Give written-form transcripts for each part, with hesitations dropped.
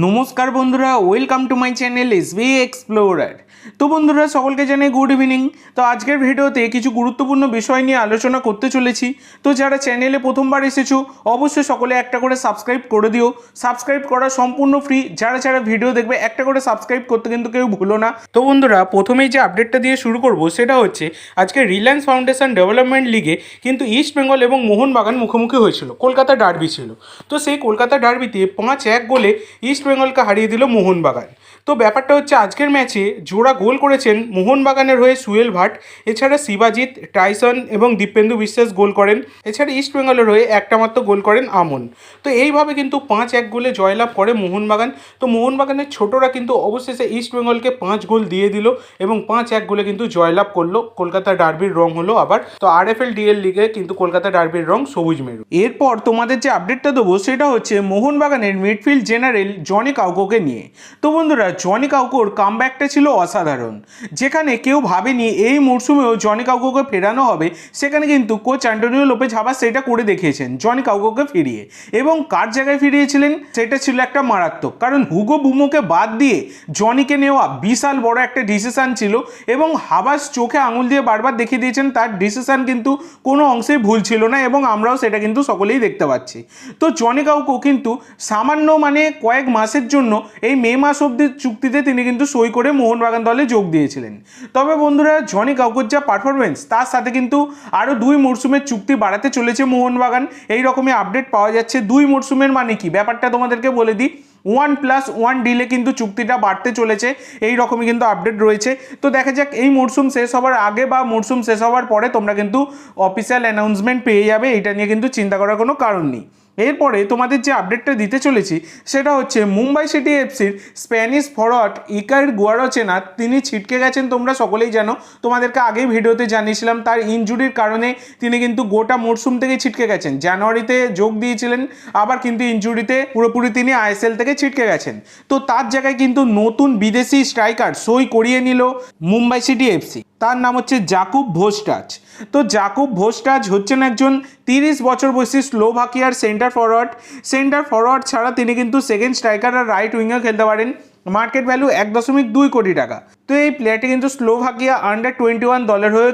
নমস্কার বন্ধুরা, welcome to my channel SB explorer. তো বন্ধুরা, সকলকে জানাই গুড ইভিনিং। তো আজকের ভিডিওতে কিছু গুরুত্বপূর্ণ বিষয় নিয়ে আলোচনা করতে চলেছি। তো যারা চ্যানেলে প্রথমবার এসেছো অবশ্যই সকলে একটা করে সাবস্ক্রাইব করে দিও। সাবস্ক্রাইব করা সম্পূর্ণ ফ্রি। যারা যারা ভিডিও দেখবে একটা করে সাবস্ক্রাইব করতে কিন্তু কেউ ভুলো না। তো বন্ধুরা, প্রথমেই যে আপডেটটা দিয়ে শুরু করব সেটা হচ্ছে আজকে রিলায়েন্স ফাউন্ডেশন ডেভেলপমেন্ট লিগে কিন্তু ইস্ট বেঙ্গল এবং মোহনবাগান মুখোমুখি হয়েছিল। কলকাতা ডার্বি ছিল। তো সেই কলকাতা ডার্বিতে 5-1 গোলে ইস্ট বেঙ্গলকে হারিয়ে দিল মোহনবাগান। তো ব্যাপারটা হচ্ছে আজকের ম্যাচে জোড়া গোল করেছেন মোহনবাগানের হয়ে সুয়েল ভাট, এছাড়া শিবাজিৎ, টাইসন এবং দীপেন্দু বিশ্বাস গোল করেন। এছাড়া ইস্ট বেঙ্গলের হয়ে একটা মাত্র গোল করেন আমন। তো এইভাবে কিন্তু 5-1 গোলে জয়লাভ করে মোহনবাগান। তো মোহনবাগানের ছোটরা কিন্তু অবশেষে ইস্ট বেঙ্গলকে 5 গোল দিয়ে দিল এবং 5-1 গোলে কিন্তু জয়লাভ করলো। কলকাতা ডার্বির রং হলো আবার। তো আরএফএল ডিএল লিগে কিন্তু কলকাতা ডার্বির রং সবুজ মেরু। এরপর তোমাদের যে আপডেটটা দেবো সেটা হচ্ছে মোহনবাগানের মিডফিল্ড জেনারেল জনি কাউকোকে নিয়ে। তো বন্ধুরা, জনি কাউকোর কামব্যাকটা ছিল অসাধারণ। যেখানে কেউ ভাবেনি এই মরশুমেও জনি কাউকোকে ফেরানো হবে, সেখানে কিন্তু কোচ অ্যান্টোনিও লোপেজ হাবাস সেটা করে দেখিয়েছেন জনি কাউকোকে ফিরিয়ে। এবং কার জায়গায় ফিরিয়েছিলেন সেটা ছিল একটা মারাত্মক, কারণ হুগো বুমোকে বাদ দিয়ে জনিকে নেওয়া বিশাল বড় একটা ডিসিশন ছিল এবং হাবাস চোখে আঙুল দিয়ে বারবার দেখিয়ে দিয়েছেন তার ডিসিশন কিন্তু কোনো অংশেই ভুল ছিল না এবং আমরাও সেটা কিন্তু সকলেই দেখতে পাচ্ছি। তো জনি কাউকো কিন্তু সামান্য কয়েক মাসের জন্য এই মে মাস অবধি চুক্তিতে তিনি কিন্তু সই করে মোহনবাগান দলে যোগ দিয়েছিলেন। তবে বন্ধুরা, জনি কাউকোর যা পারফরমেন্স তার সাথে কিন্তু আরও 2 মরশুমের চুক্তি বাড়াতে চলেছে মোহনবাগান। এই রকমই আপডেট পাওয়া যাচ্ছে। 2 মরশুমের মানে কি ব্যাপারটা তোমাদেরকে বলে দিই। 1+1 ডিলে কিন্তু চুক্তিটা বাড়তে চলেছে, এই রকমই কিন্তু আপডেট রয়েছে। তো দেখা যাক এই মরশুম শেষ হওয়ার আগে বা মরশুম শেষ হওয়ার পরে তোমরা কিন্তু অফিসিয়াল অ্যানাউন্সমেন্ট পেয়ে যাবে। এটা নিয়ে কিন্তু চিন্তা করার কোনো কারণ নেই। এরপরে তোমাদের যে আপডেটটা দিতে চলেছি সেটা হচ্ছে মুম্বাই সিটি এফসির স্প্যানিশ ফরওয়ার্ড ইকার গুয়ারচেনা, তিনি ছিটকে গেছেন। তোমরা সকলেই জানো, তোমাদেরকে আগেই ভিডিওতে জানিয়েছিলাম তার ইনজুরির কারণে তিনি কিন্তু গোটা মরশুম থেকে ছিটকে গেছেন। জানুয়ারিতে যোগ দিয়েছিলেন, আবার কিন্তু ইনজুরিতে পুরোপুরি তিনি আইএসএল থেকে ছিটকে গেছেন। তো তার জায়গায় কিন্তু নতুন বিদেশি স্ট্রাইকার সই করিয়ে নিল মুম্বাই সিটি এফসি। তার নাম হচ্ছে জাকুব ভোস্টাচ। তো জাকুব ভোস্টাচ হচ্ছেন একজন 30 বছর বয়সী স্লোভাকিয়ার সেন্টার ফরওয়ার্ড ছাড়া তিনি কিন্তু সেকেন্ড স্ট্রাইকার আর রাইট উইংয়ে খেলতে পারেন। মার্কেট ভ্যালু 1.2 কোটি টাকা। তো এই প্লেয়ারটি কিন্তু স্লোভাকিয়া আন্ডার-21 দলের হয়ে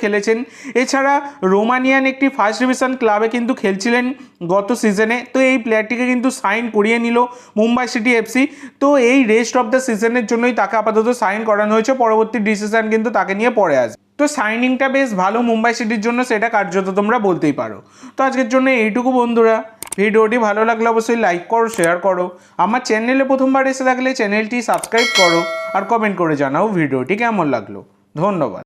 খেলেছেন। এছাড়া রোমানিয়ান একটি ফার্স্ট ডিভিশন ক্লাবে কিন্তু খেলছিলেন গত সিজনে। তো এই প্লেয়ারটিকে কিন্তু সাইন করিয়ে নিল মুম্বাই সিটি এফসি। তো এই রেস্ট অফ দ্য সিজনের জন্যই তাকে আপাতত সাইন করানো হয়েছে, পরবর্তী ডিসিশন কিন্তু তাকে নিয়ে পরে আসবে। তো সাইনিংটা বেশ ভালো মুম্বাই সিটির জন্য, সেটা কার্যত তোমরা বলতেই পারো। তো আজকের জন্য এইটুকু বন্ধুরা। ভিডিওটি ভালো লাগলে অবশ্যই লাইক করো, শেয়ার করো। আমার চ্যানেলে প্রথমবার এসে থাকলে চ্যানেলটি সাবস্ক্রাইব করো আর কমেন্ট করে জানাও ভিডিওটি কেমন লাগলো। ধন্যবাদ।